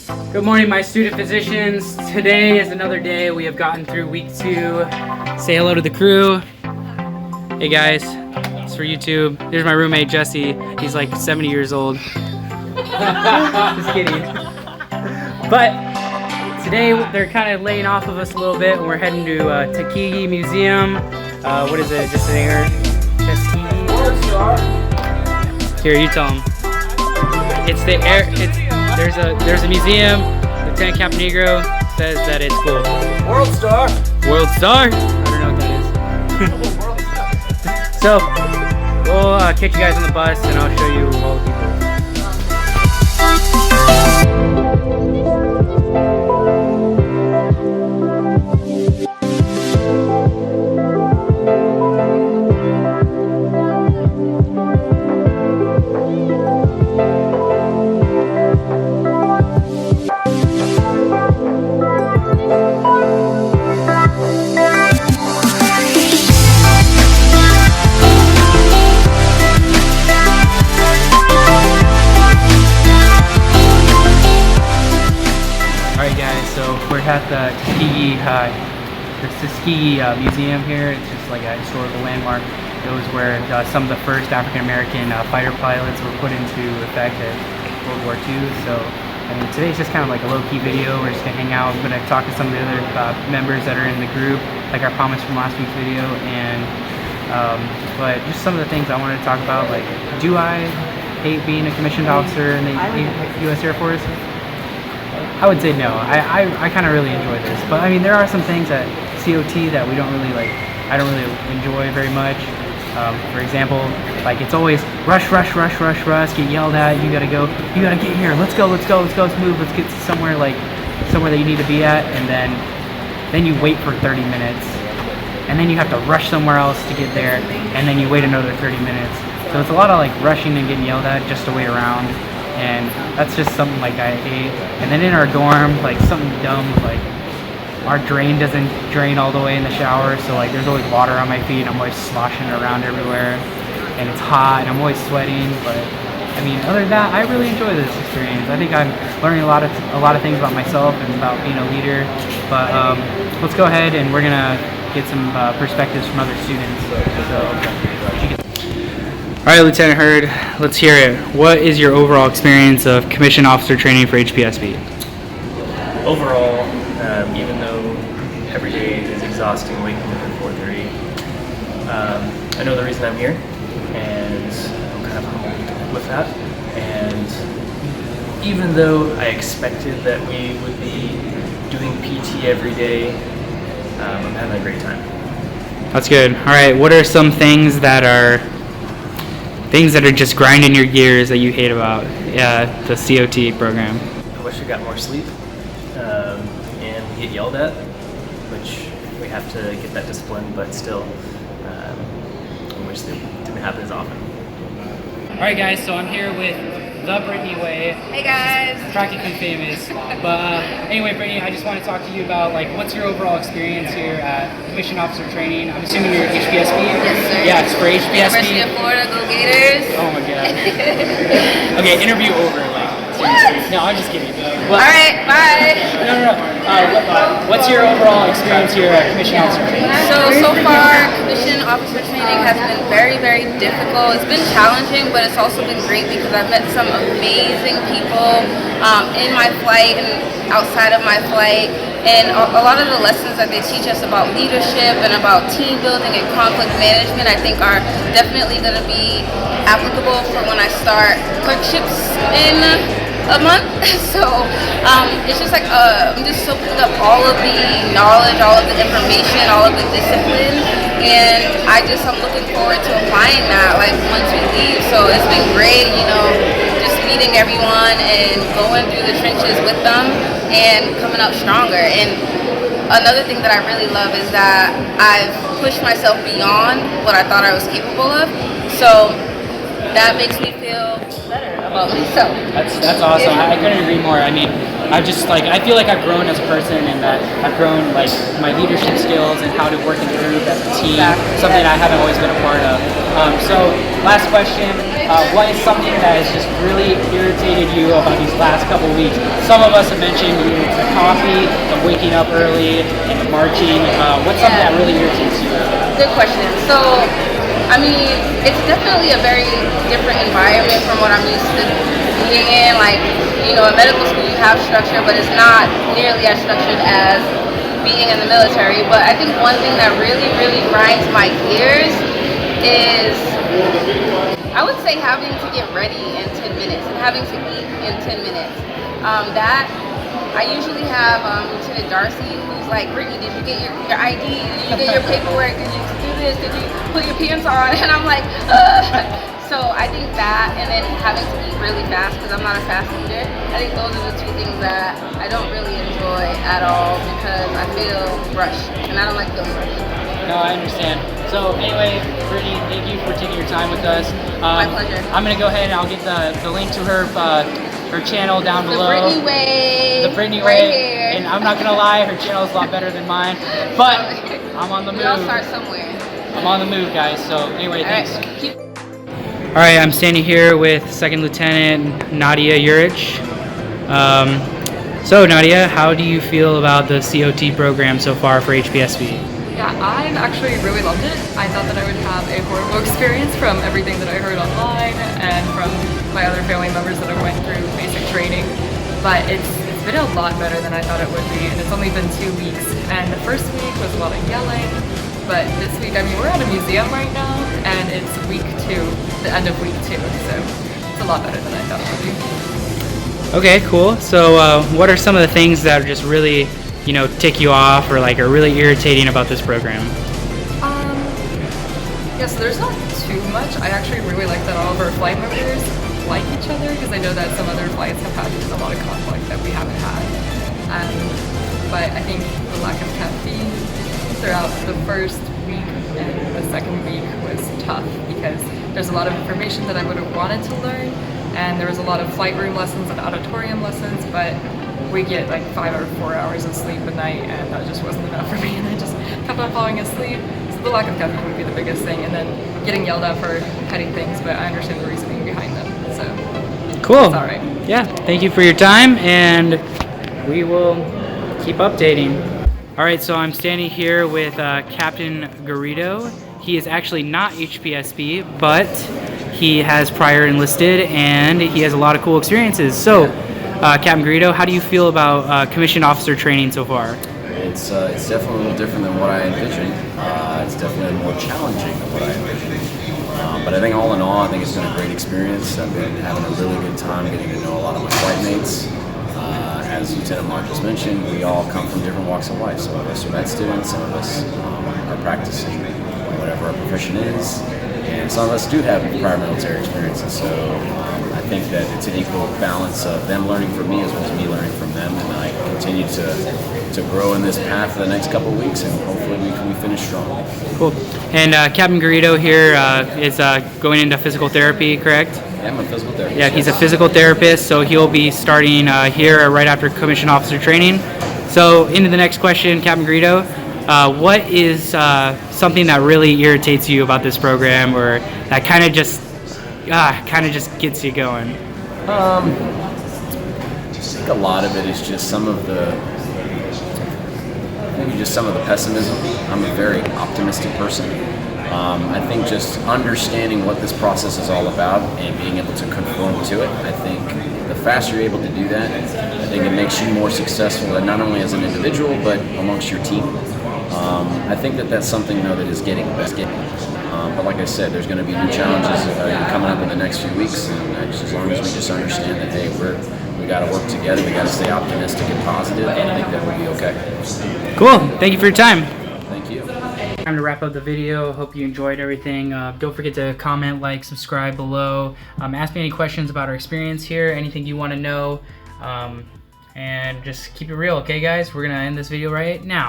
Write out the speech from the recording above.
Good morning, my student physicians. Today is another day. We have gotten through week 2. Say hello to the crew. Hey guys, it's for YouTube. Here's my roommate, Jesse. He's like 70 years old. Just kidding. But today they're kind of laying off of us a little bit, and we're heading to Tuskegee Museum. What is it? Just an air. Tuskegee. Here, you tell them. It's the air. There's a museum. Lieutenant Captain Negro says that it's cool. World Star. World Star? I don't know what that is. So we'll catch you guys on the bus, and I'll show you all the people. We're at the Tuskegee Museum here. It's just like a historical landmark. It was where some of the first African-American fighter pilots were put into effect at World War II. So, I mean, today's just kind of like a low-key video. We're just gonna hang out. We're gonna talk to some of the other members that are in the group, like I promised from last week's video. And but just some of the things I wanted to talk about, like, do I hate being a commissioned officer in the U.S. Air Force? I would say no. I kind of really enjoy this, but I mean there are some things at COT that we don't really like. I don't really enjoy very much. For example, like it's always rush, get yelled at. You gotta go. You gotta get here. Let's go. Let's move. Let's get to somewhere that you need to be at, and then you wait for 30 minutes, and then you have to rush somewhere else to get there, and then you wait another 30 minutes. So it's a lot of like rushing and getting yelled at just to wait around. And that's just something like I hate. And then in our dorm, like something dumb, like our drain doesn't drain all the way in the shower, so like there's always water on my feet. I'm always sloshing around everywhere, and it's hot, and I'm always sweating. But I mean, other than that, I really enjoy this experience. I think I'm learning a lot of things about myself and about being a leader. But let's go ahead and we're gonna get some perspectives from other students. So. All right, Lieutenant Hurd, let's hear it. What is your overall experience of commissioned officer training for HPSP? Overall, even though every day is exhausting, waking up at 4:30, I know the reason I'm here, and I'm kind of humbled with that. And even though I expected that we would be doing PT every day, I'm having a great time. That's good. All right, what are some things that are just grinding your gears that you hate about the COT program? I wish I got more sleep and get yelled at, which we have to get that discipline, but still, I wish that didn't happen as often. All right, guys, so I'm here with the Brittany Way. Hey guys. Practically famous. But anyway, Brittany, I just want to talk to you about like what's your overall experience here at commissioned officer training. I'm assuming you're HPSP? Yes, sir. Yeah, it's for HPSP. University of Florida, go Gators. Oh my god. Okay, interview over. Like, seriously. No, I'm just kidding. Well, all right, bye. No. What's your overall experience here at commissioned officer training? So far, commissioned officer training has been very, very difficult. It's been challenging, but it's also been great because I've met some amazing people in my flight and outside of my flight. And a lot of the lessons that they teach us about leadership and about team building and conflict management, I think are definitely going to be applicable for when I start clerkships in a month. So it's just like I'm just soaking up all of the knowledge, all of the information, all of the discipline, and I'm looking forward to applying that like once we leave. So it's been great, just meeting everyone and going through the trenches with them and coming out stronger. And another thing that I really love is that I've pushed myself beyond what I thought I was capable of. So that makes me feel better about myself. That's awesome. I couldn't agree more. I mean, I feel like I've grown as a person, and that I've grown like my leadership skills and how to work in a group as a team, something I haven't always been a part of. So last question, what is something that has just really irritated you about these last couple weeks? Some of us have mentioned the coffee, the waking up early, and the marching. What's something that really irritates you? Good question. So, I mean, it's definitely a very different environment from what I'm used to being in. Like, you know, in medical school you have structure, but it's not nearly as structured as being in the military. But I think one thing that really, really grinds my gears is, I would say, having to get ready in 10 minutes and having to eat in 10 minutes. That I usually have Lieutenant Darcy, who's like, Brittany, did you get your ID? Did you get your paperwork? Did you do this? Did you put your pants on? And I'm like, ugh. So I think that, and then having to eat really fast because I'm not a fast eater. I think those are the two things that I don't really enjoy at all because I feel rushed, and I don't like feeling rushed. No, I understand. So anyway, Brittany, thank you for taking your time with us. My pleasure. I'm gonna go ahead and I'll get the link to her channel down below. The Brittany Way. The Brittany right Way. Here. And I'm not gonna lie, her channel is a lot better than mine. But I'm on the move. We all start somewhere. I'm on the move, guys. So anyway, thanks. Right. All right, I'm standing here with Second Lieutenant Nadia Urich. So Nadia, how do you feel about the COT program so far for HPSP? Yeah, I've actually really loved it. I thought that I would have a horrible experience from everything that I heard online and from my other family members that are going through basic training. But it's been a lot better than I thought it would be, and it's only been 2 weeks. And the first week was a lot of yelling, but this week, I mean, we're at a museum right now, and it's week 2, the end of week 2, so it's a lot better than I thought it would be. Okay, cool. So what are some of the things that just really, you know, tick you off or like are really irritating about this program? Yeah, so there's not too much. I actually really like that all of our flight members like each other, because I know that some other flights have had a lot of conflict that we haven't had. But I think the lack of caffeine throughout the first week and the second week was tough, because there's a lot of information that I would have wanted to learn, and there was a lot of flight room lessons and auditorium lessons, but we get like 5 or 4 hours of sleep a night, and that just wasn't enough for me, and I just kept on falling asleep. So the lack of caffeine would be the biggest thing, and then getting yelled at for petty things, but I understand the reasoning behind them, so cool. it's all right. Yeah, thank you for your time, and we will keep updating. All right, so I'm standing here with Captain Burrito. He is actually not HPSP, but he has prior enlisted, and he has a lot of cool experiences. So, Captain Burrito, how do you feel about commissioned officer training so far? It's definitely a little different than what I envisioned. It's definitely more challenging than what I envisioned. But I think all in all, I think it's been a great experience. I've been having a really good time getting to know a lot of my flight mates. As Lieutenant Mark just mentioned, we all come from different walks of life. Some of us are med students, some of us are practicing whatever our profession is, and some of us do have prior military experience. And so I think that it's an equal balance of them learning from me as well as me learning from them, and I continue to grow in this path for the next couple of weeks, and hopefully we finish strong. Cool. And Captain Burrito here is going into physical therapy, correct? Yeah, I'm a physical therapist. Yeah, he's a physical therapist, so he'll be starting here right after commissioned officer training. So into the next question, Captain Burrito, what is something that really irritates you about this program, or that kind of just gets you going? I think a lot of it is just some of the pessimism. I'm a very optimistic person. I think just understanding what this process is all about and being able to conform to it, I think the faster you're able to do that, I think it makes you more successful, and not only as an individual, but amongst your team. I think that's something, though, that is getting better. But like I said, there's going to be new challenges coming up in the next few weeks, and just as long as we just understand that, hey, we got to work together, we got to stay optimistic and positive, and I think that we'll be okay. Cool. Thank you for your time. Thank you. Time to wrap up the video. Hope you enjoyed everything. Don't forget to comment, like, subscribe below. Ask me any questions about our experience here, anything you want to know, and just keep it real, okay, guys? We're going to end this video right now.